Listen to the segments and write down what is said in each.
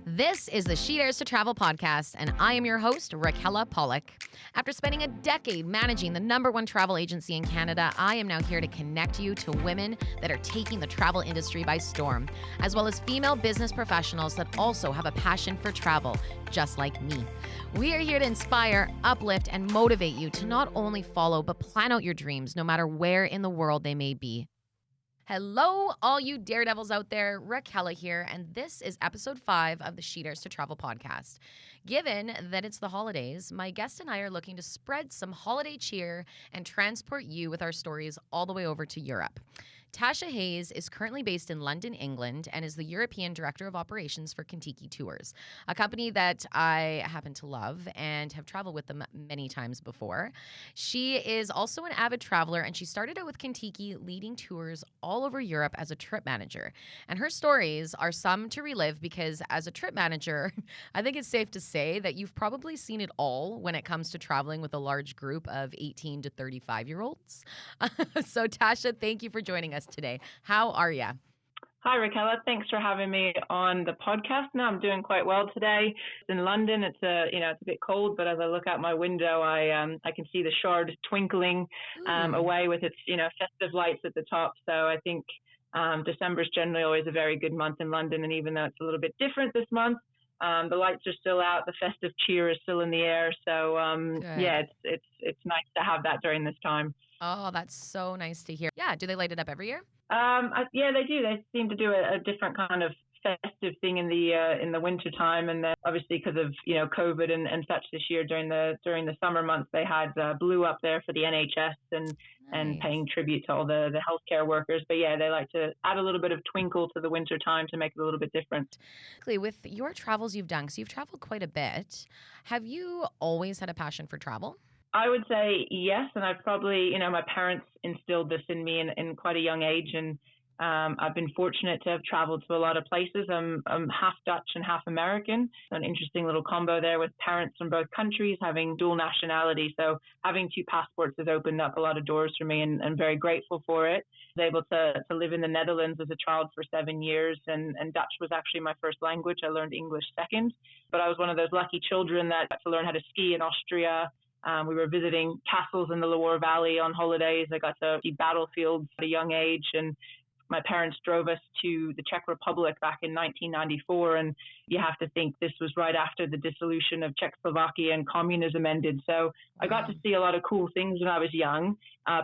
This is the She Dares to Travel podcast, and I am your host, Raquella Pollock. After spending a decade managing the #1 travel agency in Canada, I am now here to connect you to women that are taking the travel industry by storm, as well as female business professionals that also have a passion for travel, just like me. We are here to inspire, uplift, and motivate you to not only follow, but plan out your dreams, no matter where in the world they may be. Hello, all you daredevils out there. Raquella here, and this is episode 5 of the She Dares to Travel podcast. Given that it's the holidays, my guest and I are looking to spread some holiday cheer and transport you with our stories all the way over to Europe. Tasha Hayes is currently based in London, England, and is the European Director of Operations for Contiki Tours, a company that I happen to love and have traveled with them many times before. She is also an avid traveler, and she started out with Contiki, leading tours all over Europe as a trip manager. And her stories are some to relive because as a trip manager, I think it's safe to say that you've probably seen it all when it comes to traveling with a large group of 18 to 35-year-olds. So Tasha, thank you for joining us today. How are you? Hi, Raquella. Thanks for having me on the podcast. No, I'm doing quite well today. In London, it's a bit cold, but as I look out my window, I can see the Shard twinkling away with its festive lights at the top. So I think December is generally always a very good month in London, and even though it's a little bit different this month, the lights are still out. The festive cheer is still in the air. So it's nice to have that during this time. Oh, that's so nice to hear. Yeah, do they light it up every year? Yeah, they do. They seem to do a different kind of festive thing in the winter time, and then obviously because of COVID and such this year during the summer months they had blue up there for the NHS and paying tribute to all the healthcare workers. But yeah, they like to add a little bit of twinkle to the winter time to make it a little bit different. With your travels you've done, so you've traveled quite a bit. Have you always had a passion for travel? I would say yes, and I've probably, my parents instilled this in me in quite a young age, and I've been fortunate to have traveled to a lot of places. I'm half Dutch and half American, so an interesting little combo there with parents from both countries having dual nationality. So having 2 passports has opened up a lot of doors for me, and I'm very grateful for it. I was able to live in the Netherlands as a child for 7 years, and Dutch was actually my first language. I learned English second, but I was one of those lucky children that got to learn how to ski in Austria. We were visiting castles in the Loire Valley on holidays. I got to see battlefields at a young age, and my parents drove us to the Czech Republic back in 1994. And you have to think this was right after the dissolution of Czechoslovakia and communism ended. So I got to see a lot of cool things when I was young.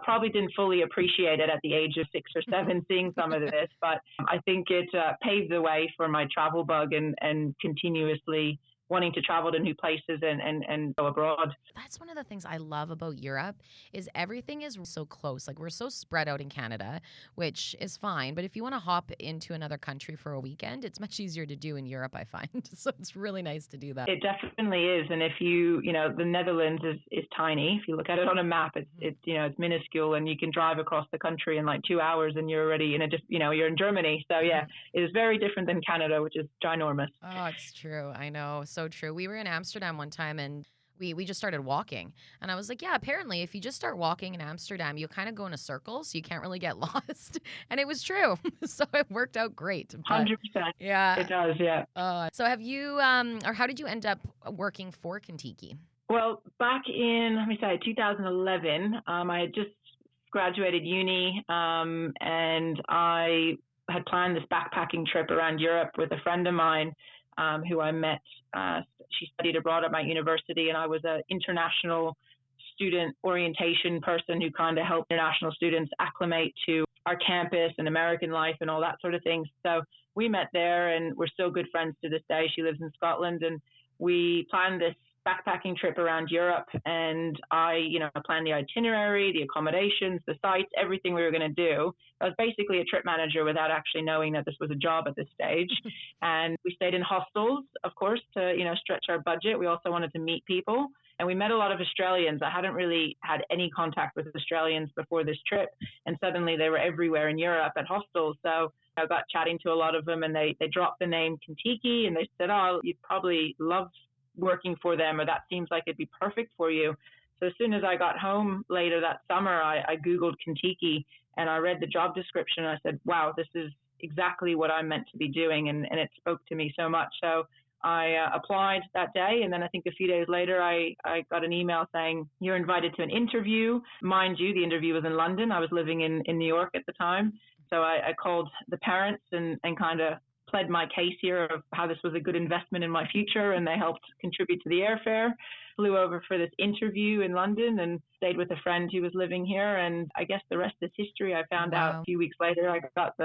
Probably didn't fully appreciate it at the age of 6 or 7, seeing some of this, but I think it paved the way for my travel bug and continuously wanting to travel to new places and go abroad. That's one of the things I love about Europe is everything is so close. Like, we're so spread out in Canada, which is fine. But if you want to hop into another country for a weekend, it's much easier to do in Europe, I find. So it's really nice to do that. It definitely is. And if the Netherlands is tiny. If you look at it on a map, it's minuscule, and you can drive across the country in like 2 hours and you're already you're in Germany. So yeah, it is very different than Canada, which is ginormous. Oh, it's true. I know. So true. We were in Amsterdam one time, and we just started walking, and I was like, yeah, apparently if you just start walking in Amsterdam, you kind of go in a circle, so you can't really get lost. And it was true. So it worked out great. 100%. Yeah, it does. Yeah. So have you or how did you end up working for Contiki? Well, back in 2011, I had just graduated uni, and I had planned this backpacking trip around Europe with a friend of mine who I met. She studied abroad at my university, and I was an international student orientation person who kind of helped international students acclimate to our campus and American life and all that sort of thing. So we met there, and we're still good friends to this day. She lives in Scotland, and we planned this backpacking trip around Europe, and I planned the itinerary, the accommodations, the sites, everything we were going to do. I was basically a trip manager without actually knowing that this was a job at this stage. And we stayed in hostels, of course, to stretch our budget. We also wanted to meet people, and we met a lot of Australians. I hadn't really had any contact with Australians before this trip, and suddenly they were everywhere in Europe at hostels. So I got chatting to a lot of them, and they dropped the name Contiki, and they said, oh, you'd probably love working for them, or that seems like it'd be perfect for you. So as soon as I got home later that summer, I Googled Contiki, and I read the job description, and I said, wow, this is exactly what I'm meant to be doing. And it spoke to me so much. So I applied that day, and then I think a few days later, I got an email saying, you're invited to an interview. Mind you, the interview was in London. I was living in New York at the time. So I called the parents and kind of pled my case here of how this was a good investment in my future, and they helped contribute to the airfare. Flew over for this interview in London and stayed with a friend who was living here, and I guess the rest is history. I found out a few weeks later I got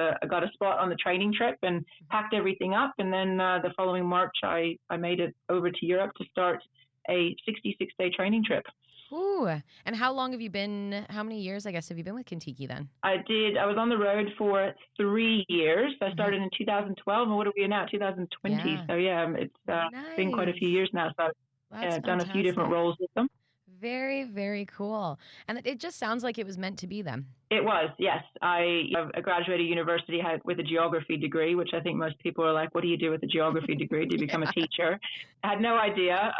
a spot on the training trip and packed everything up, and then the following March I made it over to Europe to start a 66-day training trip. Ooh, and how long have you been, how many years, I guess, have you been with Contiki then? I was on the road for 3 years. I started in 2012, and what are we in now, 2020? Yeah. So yeah, it's been quite a few years now. So I've done a few different roles with them. Very, very cool. And it just sounds like it was meant to be them. It was, yes. I graduated university with a geography degree, which I think most people are like, what do you do with a geography degree? Do you become a teacher? I had no idea.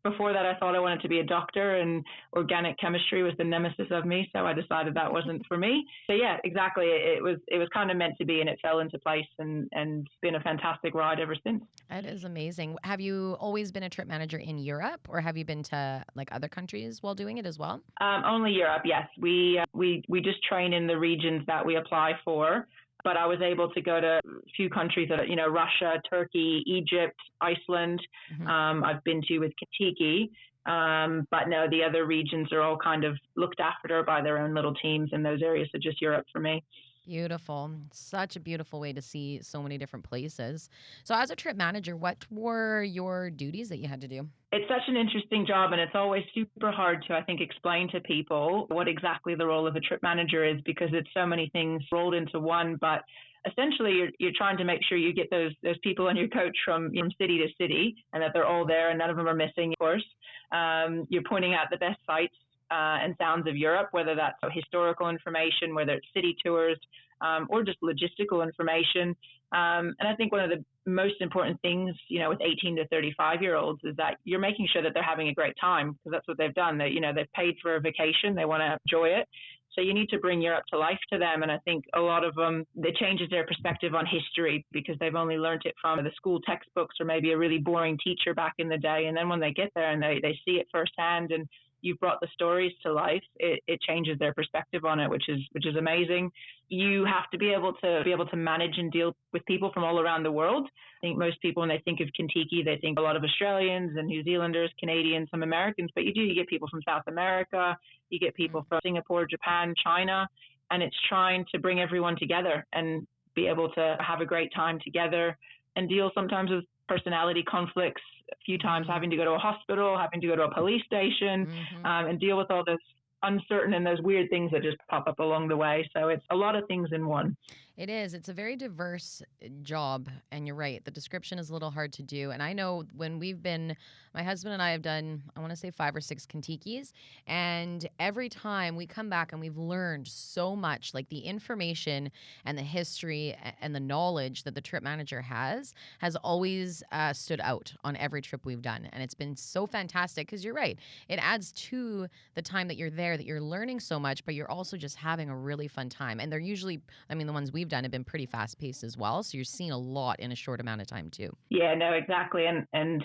Before that, I thought I wanted to be a doctor, and organic chemistry was the nemesis of me. So I decided that wasn't for me. So yeah, exactly. It was kind of meant to be, and it fell into place, and been a fantastic ride ever since. That is amazing. Have you always been a trip manager in Europe, or have you been to like other countries while doing it as well? Only Europe, yes. We just train in the regions that we apply for. But I was able to go to a few countries that, Russia, Turkey, Egypt, Iceland. I've been to with Contiki. But no, the other regions are all kind of looked after by their own little teams in those areas. So just Europe for me. Beautiful. Such a beautiful way to see so many different places. So as a trip manager, what were your duties that you had to do? It's such an interesting job, and it's always super hard to, I think, explain to people what exactly the role of a trip manager is, because it's so many things rolled into one. But essentially, you're trying to make sure you get those people on your coach from city to city, and that they're all there and none of them are missing, of course. You're pointing out the best sites and sounds of Europe, whether that's historical information, whether it's city tours, or just logistical information. And I think one of the most important things, with 18 to 35-year-olds is that you're making sure that they're having a great time, because that's what they've done. They've paid for a vacation. They want to enjoy it. So you need to bring Europe to life to them. And I think a lot of them, it changes their perspective on history, because they've only learned it from the school textbooks or maybe a really boring teacher back in the day. And then when they get there and they see it firsthand, and you've brought the stories to life, it changes their perspective on it, which is amazing. You have to be able to manage and deal with people from all around the world. I think most people, when they think of Contiki, they think a lot of Australians and New Zealanders, Canadians, some Americans, but you get people from South America, you get people from Singapore, Japan, China, and it's trying to bring everyone together and be able to have a great time together and deal sometimes with personality conflicts, a few times having to go to a hospital, having to go to a police station, and deal with all those uncertain and those weird things that just pop up along the way. So it's a lot of things in one. It is. It's a very diverse job. And you're right. The description is a little hard to do. And I know when my husband and I have done, I want to say 5 or 6 Contikis. And every time we come back and we've learned so much, like the information and the history and the knowledge that the trip manager has always stood out on every trip we've done. And it's been so fantastic, because you're right. It adds to the time that you're there, that you're learning so much, but you're also just having a really fun time. And they're usually, the ones we've done have been pretty fast paced as well. So you're seeing a lot in a short amount of time too. Yeah, no, exactly. And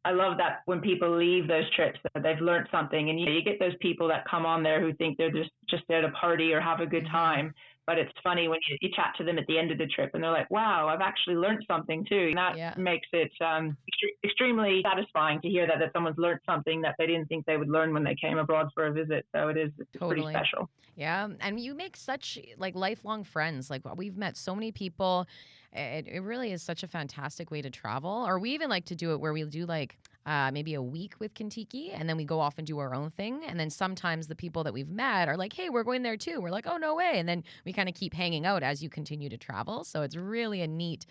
I love that when people leave those trips, that they've learned something. And you get those people that come on there who think they're just there to party or have a good time. But it's funny when you chat to them at the end of the trip and they're like, wow, I've actually learned something too. And that makes it extremely satisfying to hear that someone's learned something that they didn't think they would learn when they came abroad for a visit. So it's pretty special. Yeah. And you make such lifelong friends. We've met so many people. It really is such a fantastic way to travel. Or we even like to do it where we do maybe a week with Contiki, and then we go off and do our own thing. And then sometimes the people that we've met are like, hey, we're going there too. We're like, oh, no way. And then we kind of keep hanging out as you continue to travel. So it's really a neat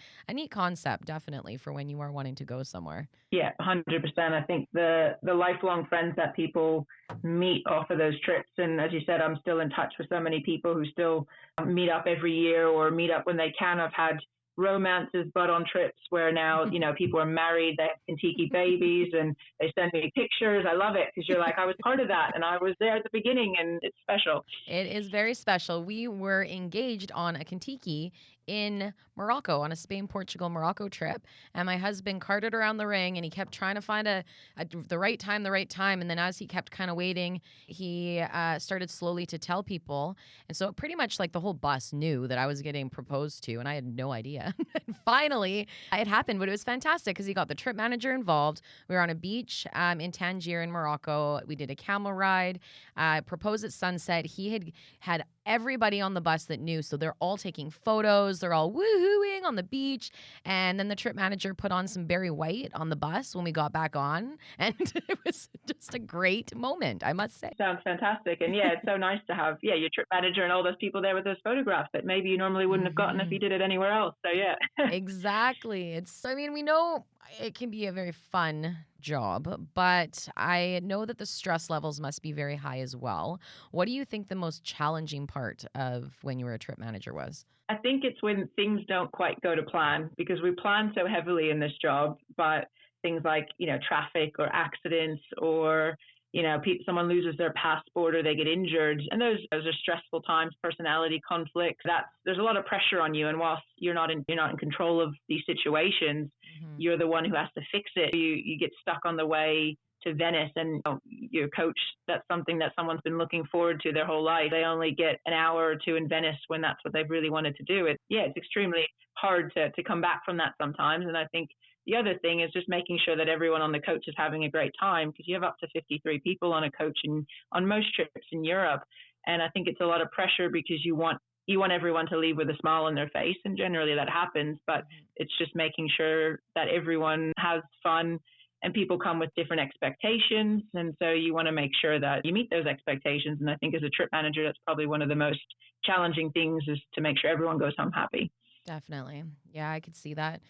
concept, definitely, for when you are wanting to go somewhere. Yeah, 100%. I think the lifelong friends that people meet off of those trips. And as you said, I'm still in touch with so many people who still meet up every year or meet up when they can. I've had romances, but on trips where now, people are married, they have Contiki babies, and they send me pictures. I love it, because you're like, I was part of that, and I was there at the beginning, and it's special. It is very special. We were engaged on a Contiki in Morocco on a Spain, Portugal, Morocco trip. And my husband carted around the ring and he kept trying to find the right time, the right time. And then as he kept kind of waiting, he started slowly to tell people. And so pretty much like the whole bus knew that I was getting proposed to and I had no idea. And finally, it happened, but it was fantastic because he got the trip manager involved. We were on a beach in Tangier in Morocco. We did a camel ride, proposed at sunset. He had everybody on the bus that knew. So they're all taking photos. They're all woohooing on the beach. And then the trip manager put on some Barry White on the bus when we got back on. And it was just a great moment, I must say. Sounds fantastic. And yeah, it's so nice to have, your trip manager and all those people there with those photographs that maybe you normally wouldn't have gotten if you did it anywhere else. So yeah. Exactly. We know it can be a very fun job, but I know that the stress levels must be very high as well. What do you think the most challenging part of when you were a trip manager was? I think it's when things don't quite go to plan because we plan so heavily in this job, but things like, traffic or accidents or, someone loses their passport or they get injured. And those are stressful times, personality conflicts. There's a lot of pressure on you. And whilst you're not in control of these situations, you're the one who has to fix it. You get stuck on the way to Venice and your coach, that's something that someone's been looking forward to their whole life. They only get an hour or two in Venice when that's what they've really wanted to do. It's extremely hard to come back from that sometimes. And I think the other thing is just making sure that everyone on the coach is having a great time because you have up to 53 people on a coach on most trips in Europe. And I think it's a lot of pressure because you want everyone to leave with a smile on their face. And generally that happens, but it's just making sure that everyone has fun and people come with different expectations. And so you want to make sure that you meet those expectations. And I think as a trip manager, that's probably one of the most challenging things is to make sure everyone goes home happy. Definitely. Yeah, I could see that.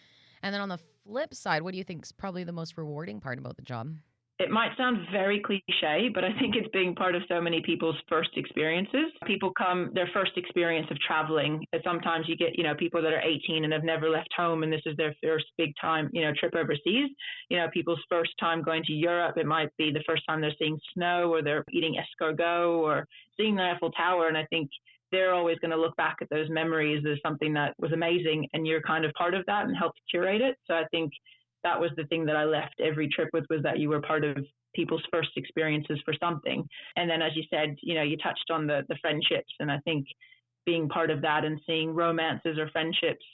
And then on the flip side, what do you think is probably the most rewarding part about the job? It might sound very cliche, but I think it's being part of so many people's first experiences. People come, their first experience of traveling. Sometimes you get, people that are 18 and have never left home and this is their first big time, trip overseas. People's first time going to Europe. It might be the first time they're seeing snow or they're eating escargot or seeing the Eiffel Tower. And I think they're always going to look back at those memories as something that was amazing and you're kind of part of that and helped curate it. So I think that was the thing that I left every trip with was that you were part of people's first experiences for something. And then, as you said, you touched on the friendships. And I think being part of that and seeing romances or friendships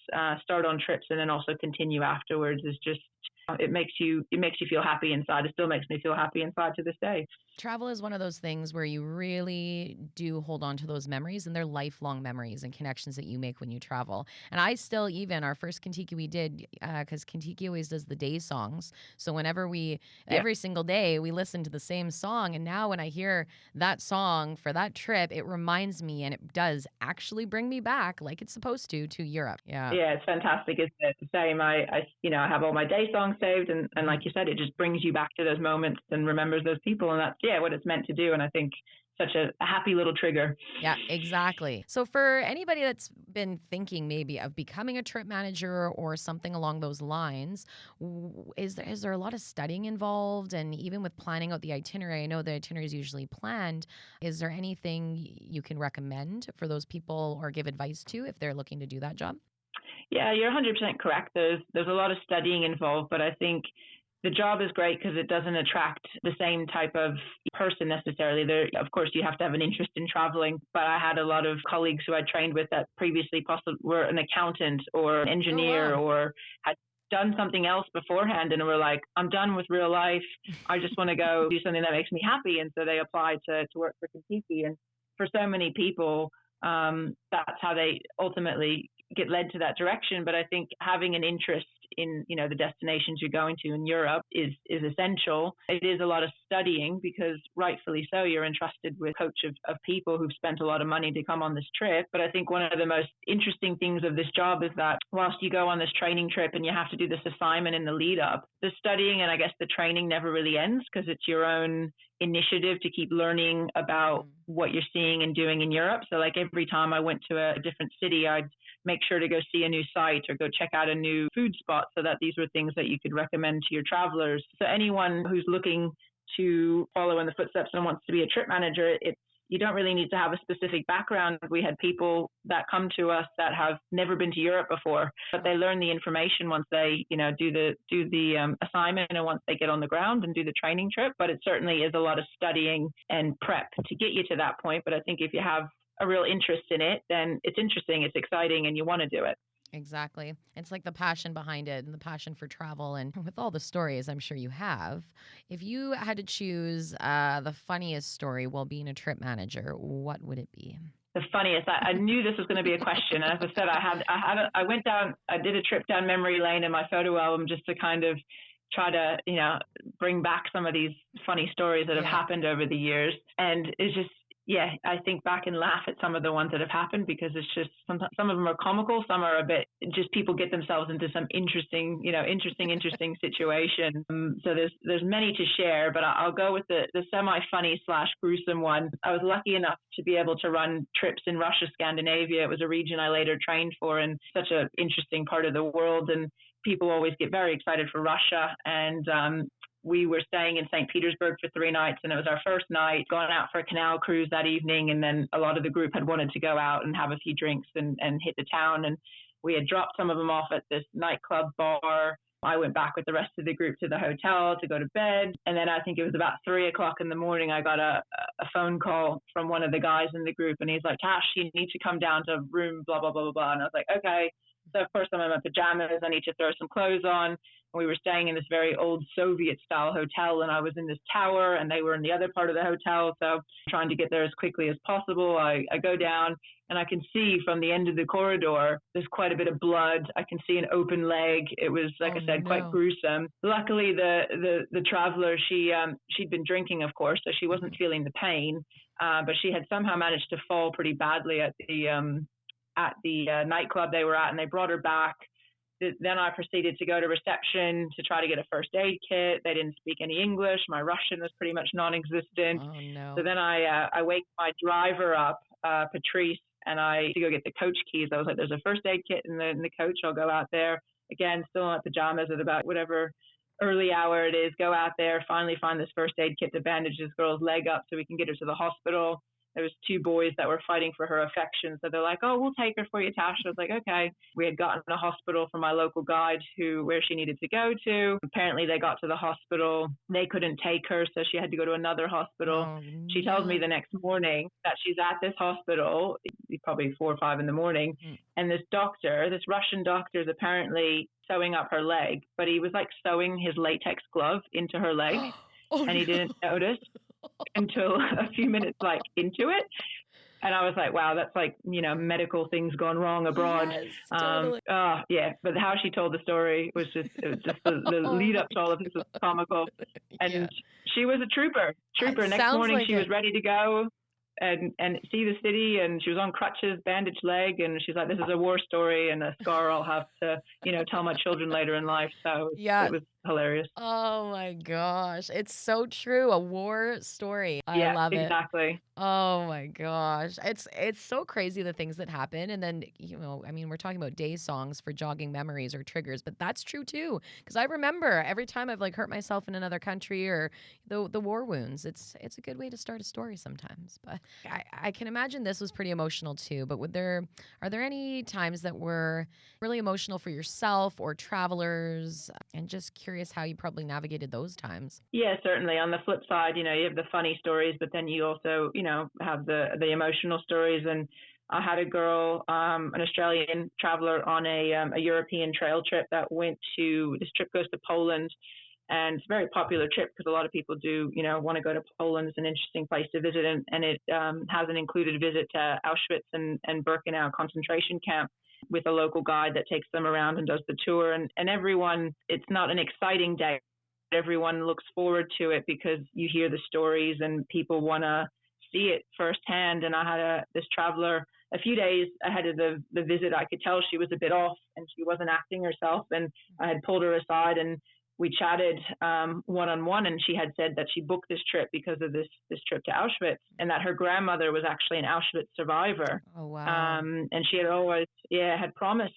start on trips and then also continue afterwards is just, it makes you feel happy inside. It still makes me feel happy inside to this day. Travel is one of those things where you really do hold on to those memories and they're lifelong memories and connections that you make when you travel. And I still, even our first Contiki we did, because Contiki always does the day songs. So whenever every single day we listen to the same song. And now when I hear that song for that trip, it reminds me and it does actually bring me back like it's supposed to Europe. Yeah. Yeah, it's fantastic. It's the same. I have all my day songs saved and like you said, it just brings you back to those moments and remembers those people. And that's what it's meant to do. And I think such a happy little trigger. Yeah, exactly. So for anybody that's been thinking maybe of becoming a trip manager or something along those lines, is there a lot of studying involved? And even with planning out the itinerary, I know the itinerary is usually planned. Is there anything you can recommend for those people or give advice to if they're looking to do that job? Yeah, you're 100% correct. There's a lot of studying involved, but I think the job is great because it doesn't attract the same type of person necessarily. Of course, you have to have an interest in traveling, but I had a lot of colleagues who I trained with that previously were an accountant or an engineer or had done something else beforehand and were like, I'm done with real life. I just want to go do something that makes me happy. And so they applied to work for Contiki. And for so many people, that's how they ultimately get led to that direction. But I think having an interest in, the destinations you're going to in Europe is essential. It is a lot of studying because rightfully so, you're entrusted with a coach of people who've spent a lot of money to come on this trip. But I think one of the most interesting things of this job is that whilst you go on this training trip and you have to do this assignment in the lead up, the studying and I guess the training never really ends because it's your own initiative to keep learning about what you're seeing and doing in Europe. So like every time I went to a different city, I'd make sure to go see a new site or go check out a new food spot so that these were things that you could recommend to your travelers. So anyone who's looking to follow in the footsteps and wants to be a trip manager, you don't really need to have a specific background. We had people that come to us that have never been to Europe before, but they learn the information once they, do the assignment and once they get on the ground and do the training trip. But it certainly is a lot of studying and prep to get you to that point. But I think if you have a real interest in it, then it's interesting, it's exciting, and you want to do it. Exactly. It's like the passion behind it and the passion for travel. And with all the stories I'm sure you have, if you had to choose the funniest story while being a trip manager, what would it be? The funniest. I knew this was going to be a question. And as I said, I went down, I did a trip down memory lane in my photo album just to kind of try to, bring back some of these funny stories that have happened over the years. And it's just, I think back and laugh at some of the ones that have happened, because it's just sometimes some of them are comical, some are a bit just people get themselves into some interesting situation. So there's many to share, but I'll go with the semi-funny / gruesome one. I was lucky enough to be able to run trips in Russia, Scandinavia. It was a region I later trained for, and such an interesting part of the world. And people always get very excited for Russia. And we were staying in St. Petersburg for 3 nights, and it was our first night, going out for a canal cruise that evening. And then a lot of the group had wanted to go out and have a few drinks and hit the town. And we had dropped some of them off at this nightclub bar. I went back with the rest of the group to the hotel to go to bed. And then I think it was about 3 o'clock in the morning, I got a phone call from one of the guys in the group. And he's like, Tash, you need to come down to room, blah, blah, blah, blah, blah. And I was like, okay. So of course I'm in my pajamas. I need to throw some clothes on. We were staying in this very old Soviet style hotel, and I was in this tower and they were in the other part of the hotel. So trying to get there as quickly as possible. I go down and I can see from the end of the corridor, there's quite a bit of blood. I can see an open leg. It was, like I said, quite gruesome. Luckily, the traveler, she'd been drinking, of course, so she wasn't feeling the pain, but she had somehow managed to fall pretty badly at the nightclub they were at, and they brought her back. Then I proceeded to go to reception to try to get a first aid kit. They didn't speak any English. My Russian was pretty much non-existent. Oh, no. So then I wake my driver up, Patrice, and I to go get the coach keys. I was like, there's a first aid kit in the coach. I'll go out there. Again, still in my pajamas at about whatever early hour it is. Go out there, finally find this first aid kit to bandage this girl's leg up so we can get her to the hospital. There was 2 boys that were fighting for her affection. So they're like, oh, we'll take her for you, Tasha. I was like, okay. We had gotten a hospital from my local guide where she needed to go to. Apparently they got to the hospital. They couldn't take her, so she had to go to another hospital. Oh, she tells me the next morning that she's at this hospital, probably 4 or 5 in the morning. And this Russian doctor is apparently sewing up her leg, but he was like sewing his latex glove into her leg. And he didn't notice until a few minutes into it. And I was like, wow, that's medical things gone wrong abroad. Yes, totally. But how she told the story was just the lead up to all of this was comical. And she was a trooper. Next morning she was ready to go and see the city, and she was on crutches, bandaged leg, and she's like, this is a war story and a scar I'll have to, tell my children later in life. So it was hilarious. Oh my gosh. It's so true. A war story. I love it. Exactly. Oh my gosh. It's so crazy the things that happen. And then, we're talking about day songs for jogging memories or triggers, but that's true too. Because I remember every time I've hurt myself in another country or the war wounds, it's a good way to start a story sometimes. But I can imagine this was pretty emotional too. But are there any times that were really emotional for yourself or travelers? And just curious how you probably navigated those times. Yeah, certainly. On the flip side, you have the funny stories, but then you also, have the emotional stories. And I had a girl, an Australian traveler on a European trail trip that this trip goes to Poland. And it's a very popular trip because a lot of people do, want to go to Poland. It's an interesting place to visit. And it has an included visit to Auschwitz and Birkenau concentration camp with a local guide that takes them around and does the tour. And everyone, it's not an exciting day. Everyone looks forward to it because you hear the stories and people want to see it firsthand. And I had this traveler a few days ahead of the visit. I could tell she was a bit off and she wasn't acting herself. And I had pulled her aside and we chatted one-on-one, and she had said that she booked this trip because of this trip to Auschwitz, and that her grandmother was actually an Auschwitz survivor. Oh, wow. And she had always, had promised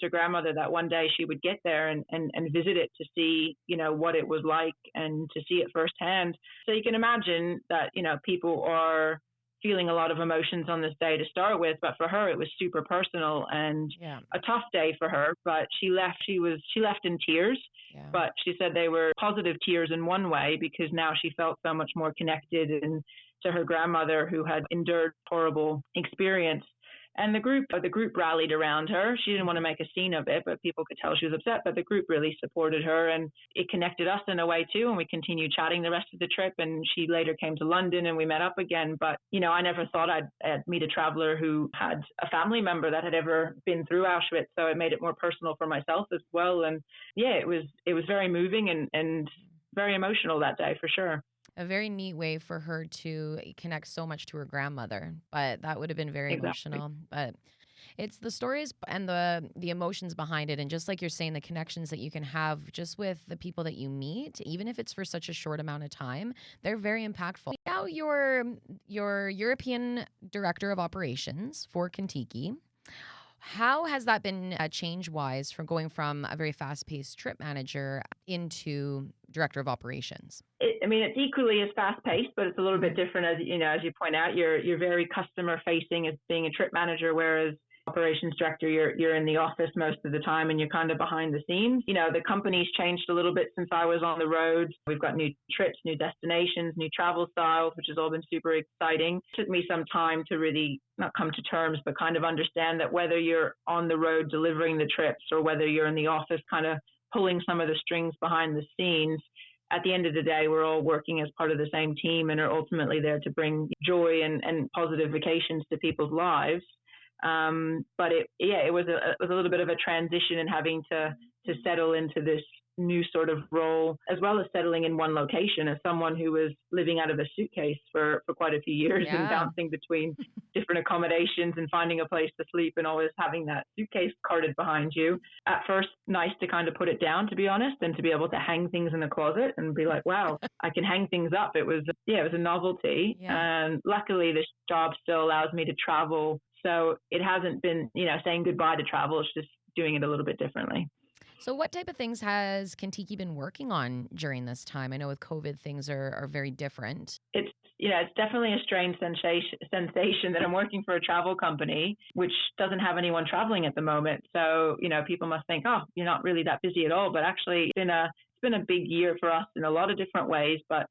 her grandmother that one day she would get there and visit it to see, what it was like and to see it firsthand. So you can imagine that, people are feeling a lot of emotions on this day to start with, but for her it was super personal and a tough day for her. But she left in tears. But she said they were positive tears in one way, because now she felt so much more connected and to her grandmother, who had endured horrible experience. And the group rallied around her. She didn't want to make a scene of it, but people could tell she was upset. But the group really supported her, and it connected us in a way too. And we continued chatting the rest of the trip. And she later came to London, and we met up again. But I never thought I'd meet a traveler who had a family member that had ever been through Auschwitz. So it made it more personal for myself as well. And it was very moving and very emotional that day for sure. A very neat way for her to connect so much to her grandmother, but that would have been very emotional. But it's the stories and the emotions behind it, and just like you're saying, the connections that you can have just with the people that you meet, even if it's for such a short amount of time, they're very impactful. Now you're European Director of Operations for Contiki. How has that been change-wise from going from a very fast-paced trip manager into Director of Operations? It's equally as fast-paced, but it's a little bit different. As you point out, you're very customer-facing as being a trip manager, whereas operations director, you're in the office most of the time and you're kind of behind the scenes. The company's changed a little bit since I was on the road. We've got new trips, new destinations, new travel styles, which has all been super exciting. It took me some time to really not come to terms, but kind of understand that whether you're on the road delivering the trips or whether you're in the office kind of pulling some of the strings behind the scenes, at the end of the day, we're all working as part of the same team and are ultimately there to bring joy and positive vacations to people's lives. But it was a little bit of a transition in having to settle into this new sort of role, as well as settling in one location as someone who was living out of a suitcase for quite a few years and bouncing between different accommodations and finding a place to sleep and always having that suitcase carted behind you. At first, nice to kind of put it down, to be honest, and to be able to hang things in the closet and be like, wow, I can hang things up. It was a novelty. And luckily this job still allows me to travel. So it hasn't been, saying goodbye to travel. It's just doing it a little bit differently. So what type of things has Contiki been working on during this time? I know with COVID, things are very different. It's definitely a strange sensation that I'm working for a travel company, which doesn't have anyone traveling at the moment. So, people must think, oh, you're not really that busy at all. But actually, it's been a big year for us in a lot of different ways. But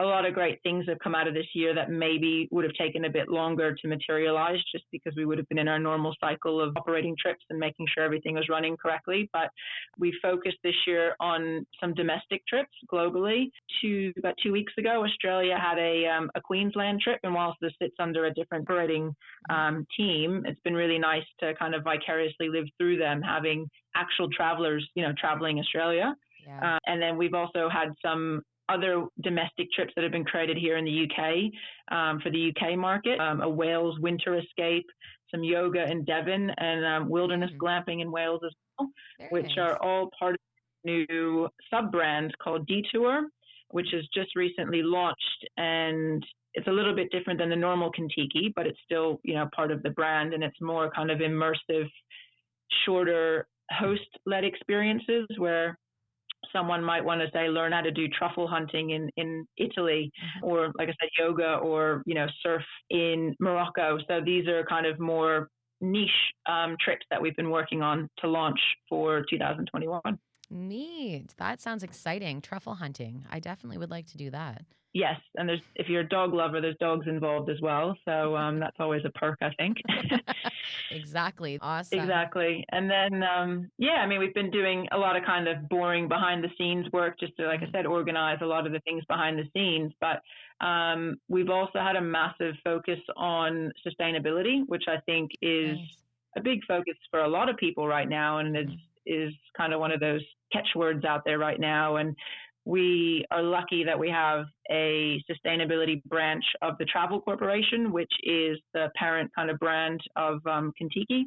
a lot of great things have come out of this year that maybe would have taken a bit longer to materialize, just because we would have been in our normal cycle of operating trips and making sure everything was running correctly. But we focused this year on some domestic trips globally. About 2 weeks ago, Australia had a Queensland trip, and whilst this sits under a different operating team, it's been really nice to kind of vicariously live through them, having actual travelers, traveling Australia. And then we've also had some other domestic trips that have been created here in the UK for the UK market, a Wales winter escape, some yoga in Devon, and wilderness glamping in Wales as well, which are all part of a new sub-brand called Detour, which has just recently launched. And it's a little bit different than the normal Contiki, but it's still, part of the brand, and it's more kind of immersive, shorter host-led experiences where someone might want to say learn how to do truffle hunting in Italy, or like I said, yoga or surf in Morocco. So these are kind of more niche trips that we've been working on to launch for 2021. Neat. That sounds exciting. Truffle hunting. I definitely would like to do that. Yes, and if you're a dog lover, there's dogs involved as well. So that's always a perk, I think. Exactly. Awesome. Exactly. And then, we've been doing a lot of kind of boring behind the scenes work just to, like I said, organize a lot of the things behind the scenes. But we've also had a massive focus on sustainability, which I think is a big focus for a lot of people right now. And is kind of one of those catchwords out there right now. And we are lucky that we have a sustainability branch of the Travel Corporation, which is the parent kind of brand of Contiki.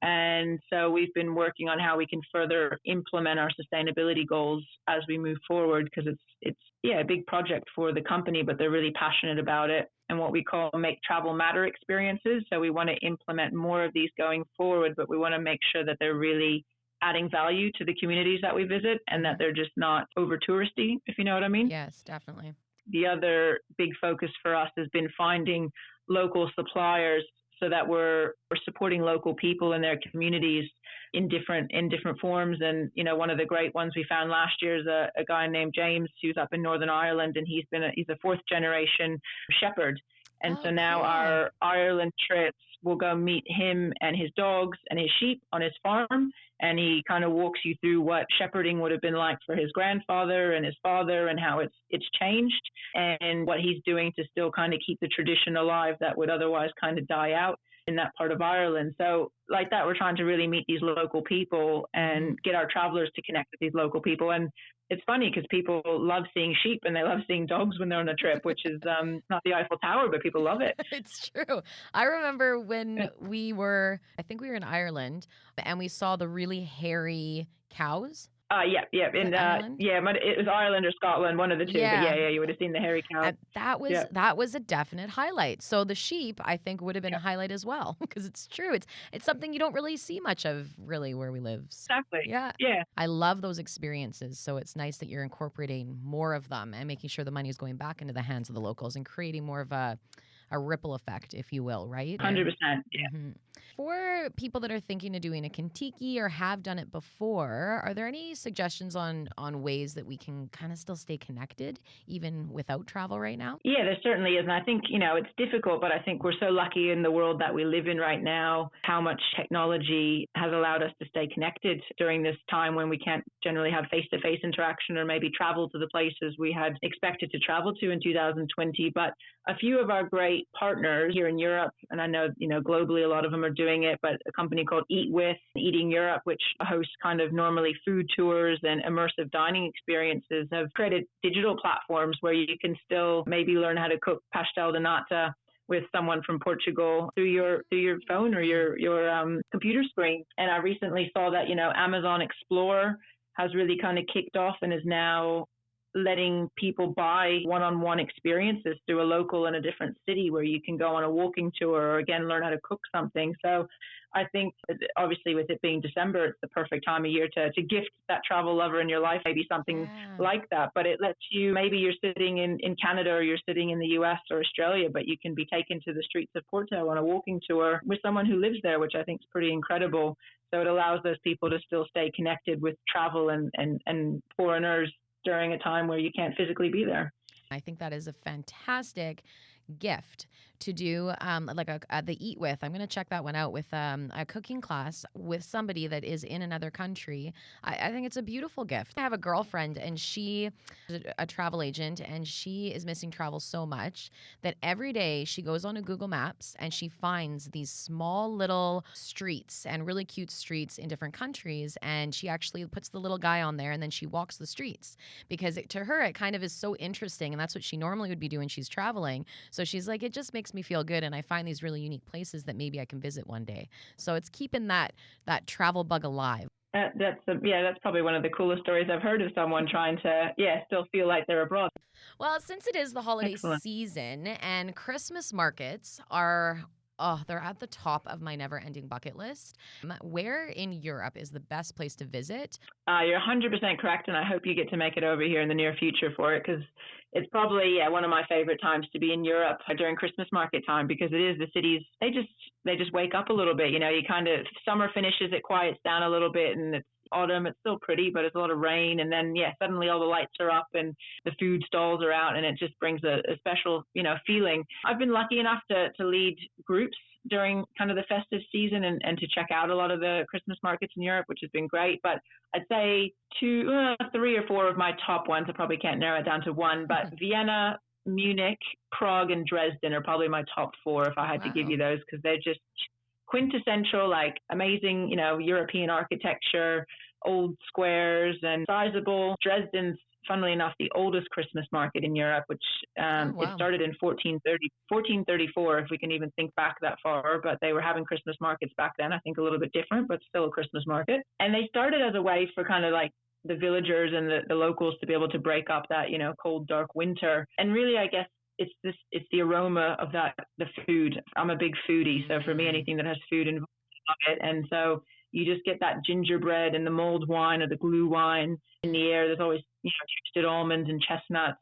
And so we've been working on how we can further implement our sustainability goals as we move forward, because it's a big project for the company, but they're really passionate about it, and what we call Make Travel Matter experiences. So we want to implement more of these going forward, but we want to make sure that they're really adding value to the communities that we visit and that they're just not over touristy, if you know what I mean. Yes, definitely. The other big focus for us has been finding local suppliers so that we're supporting local people in their communities in different forms. And one of the great ones we found last year is a guy named James who's up in Northern Ireland, and he's a fourth generation shepherd. And so now our Ireland trips will go meet him and his dogs and his sheep on his farm. And he kind of walks you through what shepherding would have been like for his grandfather and his father, and how it's changed, and what he's doing to still kind of keep the tradition alive that would otherwise kind of die out in that part of Ireland. So like that, we're trying to really meet these local people and get our travelers to connect with these local people. And it's funny because people love seeing sheep and they love seeing dogs when they're on a trip, which is not the Eiffel Tower, but people love it. It's true. I remember when I think we were in Ireland, and we saw the really hairy cows. Yeah. But it was Ireland or Scotland, one of the two. Yeah. But yeah, you would have seen the hairy cow. That was a definite highlight. So the sheep, I think, would have been a highlight as well, because it's true. It's something you don't really see much of, really, where we live. Exactly. Yeah. Yeah. I love those experiences. So it's nice that you're incorporating more of them and making sure the money is going back into the hands of the locals and creating more of a ripple effect, if you will, right? 100%. Yeah. Mm-hmm. For people that are thinking of doing a Contiki or have done it before, are there any suggestions on ways that we can kind of still stay connected even without travel right now? Yeah, there certainly is. And I think, it's difficult, but I think we're so lucky in the world that we live in right now, how much technology has allowed us to stay connected during this time when we can't generally have face-to-face interaction or maybe travel to the places we had expected to travel to in 2020. But a few of our great partners here in Europe, and I know, globally a lot of them are doing it, but a company called Eating Europe, which hosts kind of normally food tours and immersive dining experiences, have created digital platforms where you can still maybe learn how to cook pastel de nata with someone from Portugal through your phone or your computer screen. And I recently saw that, Amazon Explore has really kind of kicked off and is now letting people buy one-on-one experiences through a local in a different city where you can go on a walking tour or, again, learn how to cook something. So I think, obviously, with it being December, it's the perfect time of year to gift that travel lover in your life maybe something like that. But it lets you, maybe you're sitting in Canada or you're sitting in the US or Australia, but you can be taken to the streets of Porto on a walking tour with someone who lives there, which I think is pretty incredible. So it allows those people to still stay connected with travel and foreigners during a time where you can't physically be there. I think that is a fantastic gift to do, the Eat With. I'm going to check that one out with a cooking class with somebody that is in another country. I think it's a beautiful gift. I have a girlfriend, and she is a travel agent, and she is missing travel so much that every day she goes on to Google Maps and she finds these small little streets and really cute streets in different countries, and she actually puts the little guy on there, and then she walks the streets because to her it kind of is so interesting, and that's what she normally would be doing. She's traveling. So she's like, it just makes me feel good, and I find these really unique places that maybe I can visit one day. So it's keeping that travel bug alive. That's probably one of the coolest stories I've heard of someone trying to, still feel like they're abroad. Well, since it is the holiday season and Christmas markets are, they're at the top of my never-ending bucket list. Where in Europe is the best place to visit? You're 100% correct, and I hope you get to make it over here in the near future for it, because it's probably one of my favorite times to be in Europe during Christmas market time, because it is the cities, they just wake up a little bit. You kind of, summer finishes, it quiets down a little bit, and it's autumn, it's still pretty, but it's a lot of rain, and then suddenly all the lights are up and the food stalls are out, and it just brings a special feeling. I've been lucky enough to lead groups during kind of the festive season and to check out a lot of the Christmas markets in Europe, which has been great. But I'd say 3 or 4 of my top ones, I probably can't narrow it down to one, but Vienna, Munich, Prague, and Dresden are probably my top 4 if I had to give you those, because they're just quintessential, like amazing, European architecture, old squares and sizable. Dresden's, funnily enough, the oldest Christmas market in Europe, which it started in 1434, if we can even think back that far. But they were having Christmas markets back then, I think a little bit different, but still a Christmas market. And they started as a way for kind of like the villagers and the locals to be able to break up that, cold, dark winter. And really, I guess, it's the aroma of the food. I'm a big foodie, so for me, anything that has food involved in it. And so you just get that gingerbread and the mulled wine or the glue wine in the air. There's always toasted almonds and chestnuts.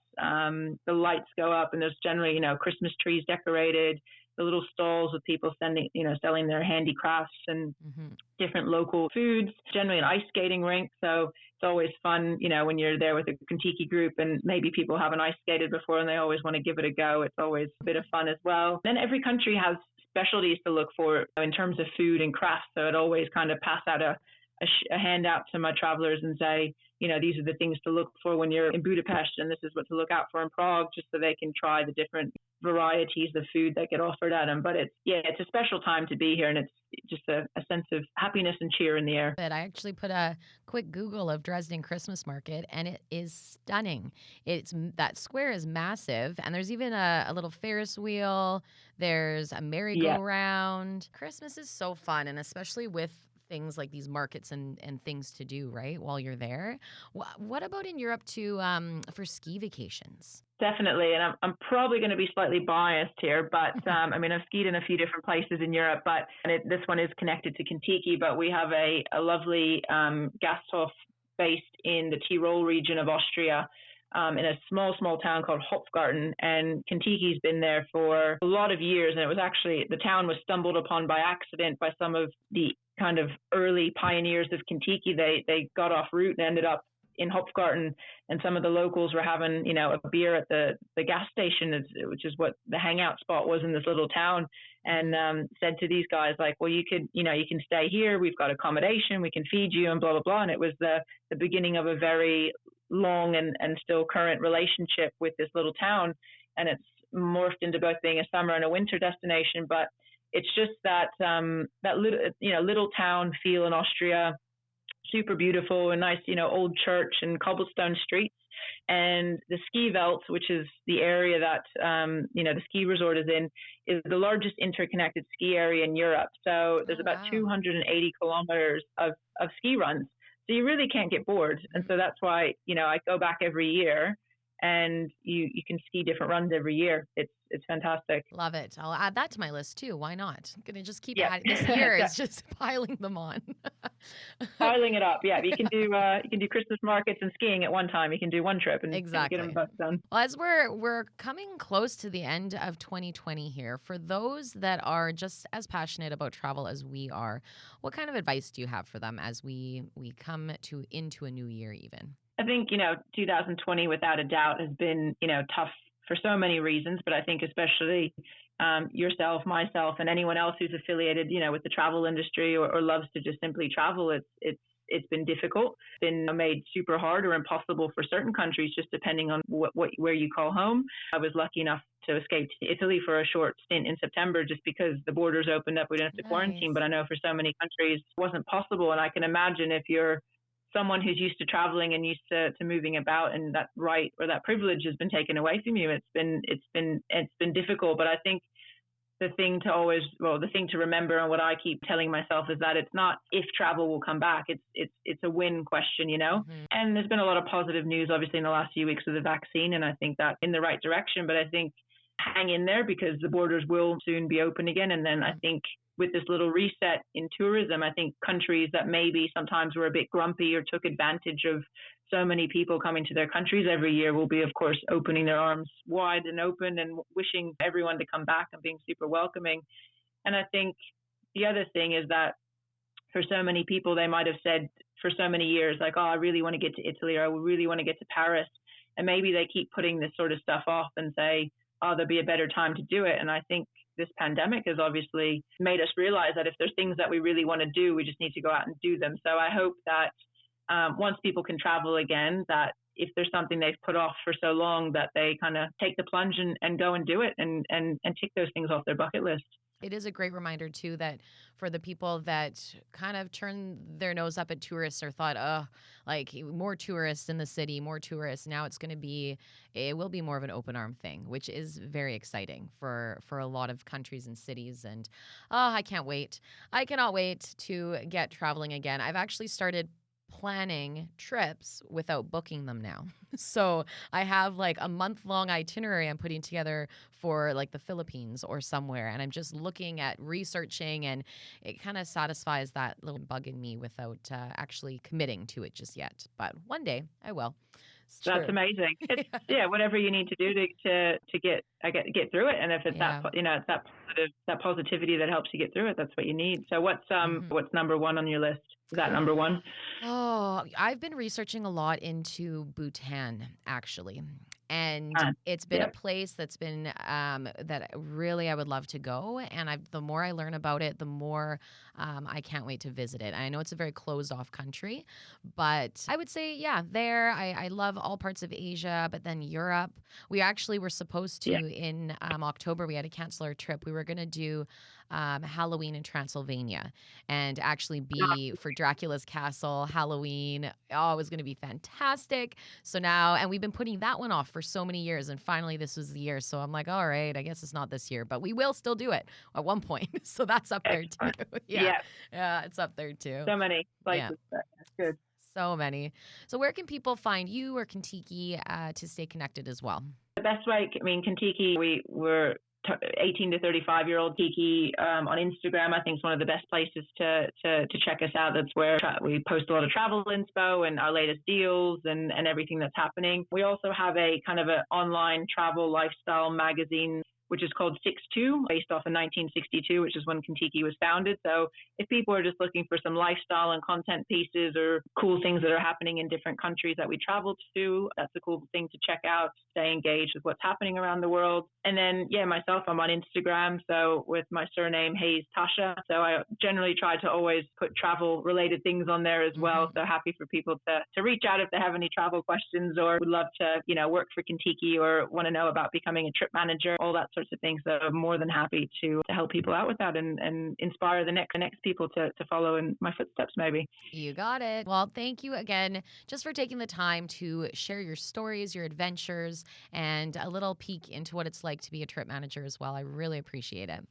The lights go up, and there's generally Christmas trees decorated. the little stalls with people selling their handicrafts and Hmm. different local foods, generally an ice skating rink. So it's always fun, when you're there with a Contiki group and maybe people haven't ice skated before and they always want to give it a go. It's always a bit of fun as well. Then every country has specialties to look for in terms of food and crafts. So it always kind of pass out a handout to my travelers and say, these are the things to look for when you're in Budapest, and this is what to look out for in Prague, just so they can try the different varieties of food that get offered at them. But it's a special time to be here, and it's just a sense of happiness and cheer in the air. But I actually put a quick Google of Dresden Christmas Market, and it is stunning. That square is massive, and there's even a little Ferris wheel. There's a merry-go-round. Christmas is so fun, and especially with things like these markets and things to do, right, while you're there. What about in Europe too, for ski vacations? Definitely, and I'm probably going to be slightly biased here, but I've skied in a few different places in Europe, this one is connected to Contiki, but we have a lovely Gasthof based in the Tyrol region of Austria, in a small town called Hopfgarten, and Contiki's been there for a lot of years, and it was actually, the town was stumbled upon by accident by some of the kind of early pioneers of Contiki. They got off route and ended up in Hopfgarten, and some of the locals were having, a beer at the gas station, which is what the hangout spot was in this little town, and said to these guys, like, well, you can stay here. We've got accommodation. We can feed you, and blah, blah, blah. And it was the beginning of a very long and still current relationship with this little town. And it's morphed into both being a summer and a winter destination. But it's just that little town feel in Austria, super beautiful, a nice, old church and cobblestone streets. And the ski Welt, which is the area that, the ski resort is in, is the largest interconnected ski area in Europe. So there's about 280 kilometers of ski runs. So you really can't get bored. And so that's why, I go back every year, and you can ski different runs every year. It's fantastic. Love it. I'll add that to my list too. Why not? I'm gonna just keep adding. This year is just piling them on. Piling it up. Yeah, you can do Christmas markets and skiing at one time. You can do one trip and exactly. Get them both done. Well, as we're coming close to the end of 2020 here, for those that are just as passionate about travel as we are, what kind of advice do you have for them as we come into a new year even? I think, 2020 without a doubt has been, tough for so many reasons, but I think especially yourself, myself, and anyone else who's affiliated, with the travel industry or loves to just simply travel, it's been difficult. It's been made super hard or impossible for certain countries, just depending on where you call home. I was lucky enough to escape to Italy for a short stint in September, just because the borders opened up. We didn't have to quarantine, but I know for so many countries it wasn't possible. And I can imagine if you're someone who's used to traveling and used to moving about, and that right or that privilege has been taken away from you, it's been difficult. But I think the thing to remember, and what I keep telling myself, is that it's not if travel will come back. It's a when question, Mm-hmm. And there's been a lot of positive news, obviously, in the last few weeks with the vaccine, and I think that in the right direction. But I think hang in there, because the borders will soon be open again. And then I think with this little reset in tourism, I think countries that maybe sometimes were a bit grumpy or took advantage of so many people coming to their countries every year will be, of course, opening their arms wide and open and wishing everyone to come back and being super welcoming. And I think the other thing is that for so many people, they might have said for so many years, like, oh, I really want to get to Italy, or I really want to get to Paris. And maybe they keep putting this sort of stuff off and say, oh, there'll be a better time to do it. And I think this pandemic has obviously made us realize that if there's things that we really want to do, we just need to go out and do them. So I hope that once people can travel again, that if there's something they've put off for so long, that they kind of take the plunge and go and do it and tick those things off their bucket list. It is a great reminder, too, that for the people that kind of turn their nose up at tourists or thought, oh, like more tourists in the city, more tourists. Now it will be more of an open arm thing, which is very exciting for a lot of countries and cities. And I can't wait. I cannot wait to get traveling again. I've actually started planning trips without booking them now. So I have like a month-long itinerary I'm putting together for like the Philippines or somewhere. And I'm just looking at researching, and it kind of satisfies that little bug in me without actually committing to it just yet. But one day I will. It's That's true. amazing. It's whatever you need to do to get through it. And if it's Yeah. it's that positivity that helps you get through it, that's what you need. So what's number one on your list? Is that number one? Oh, I've been researching a lot into Bhutan, actually. And it's been a Yeah. place that's been that really I would love to go. And the more I learn about it, the more I can't wait to visit it. I know it's a very closed off country, but I would say, yeah, there. I love all parts of Asia, but then Europe. We actually were supposed to Yeah. in October, we had to cancel our trip. We were going to do Halloween in Transylvania and actually be for Dracula's Castle, Halloween. Oh, it was going to be fantastic. So now, and we've been putting that one off for so many years. And finally, this was the year. So I'm like, all right, I guess it's not this year, but we will still do it at one point. So that's up there too. Excellent. Yeah. Yeah, it's up there too. So many Yeah. places. That's good. So many. So where can people find you or Contiki to stay connected as well? The best way, Contiki, we were 18 to 35-year-old Tiki on Instagram. I think is one of the best places to check us out. That's where we post a lot of travel inspo and our latest deals and everything that's happening. We also have a kind of an online travel lifestyle magazine, which is called 6'2", based off of 1962, which is when Contiki was founded. So if people are just looking for some lifestyle and content pieces or cool things that are happening in different countries that we travel to, that's a cool thing to check out, stay engaged with what's happening around the world. And then, myself, I'm on Instagram, so with my surname, Hayes Tasha. So I generally try to always put travel-related things on there as well. So happy for people to reach out if they have any travel questions or would love to, work for Contiki or want to know about becoming a trip manager, all that sorts of things. So I'm more than happy to help people out with that and inspire the next people to follow in my footsteps, maybe. You got it. Well, thank you again just for taking the time to share your stories, your adventures, and a little peek into what it's like to be a trip manager as well. I really appreciate it.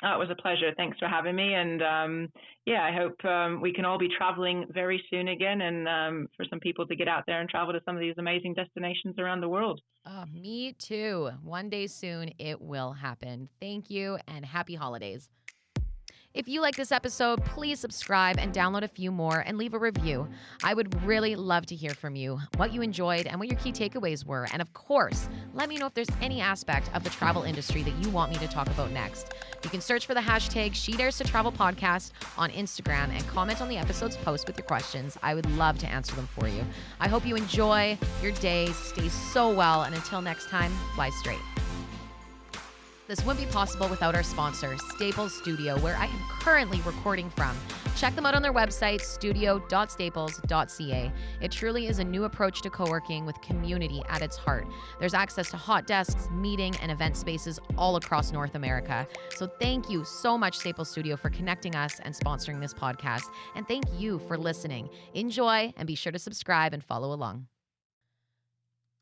Oh, it was a pleasure. Thanks for having me. And I hope we can all be traveling very soon again and for some people to get out there and travel to some of these amazing destinations around the world. Oh, me too. One day soon, it will happen. Thank you and happy holidays. If you like this episode, please subscribe and download a few more and leave a review. I would really love to hear from you, what you enjoyed and what your key takeaways were. And of course, let me know if there's any aspect of the travel industry that you want me to talk about next. You can search for the hashtag She Dares to Travel Podcast on Instagram and comment on the episode's post with your questions. I would love to answer them for you. I hope you enjoy your day, stay so well, and until next time, fly straight. This wouldn't be possible without our sponsor, Staples Studio, where I am currently recording from. Check them out on their website, studio.staples.ca. It truly is a new approach to co-working with community at its heart. There's access to hot desks, meeting, and event spaces all across North America. So thank you so much, Staples Studio, for connecting us and sponsoring this podcast. And thank you for listening. Enjoy and be sure to subscribe and follow along.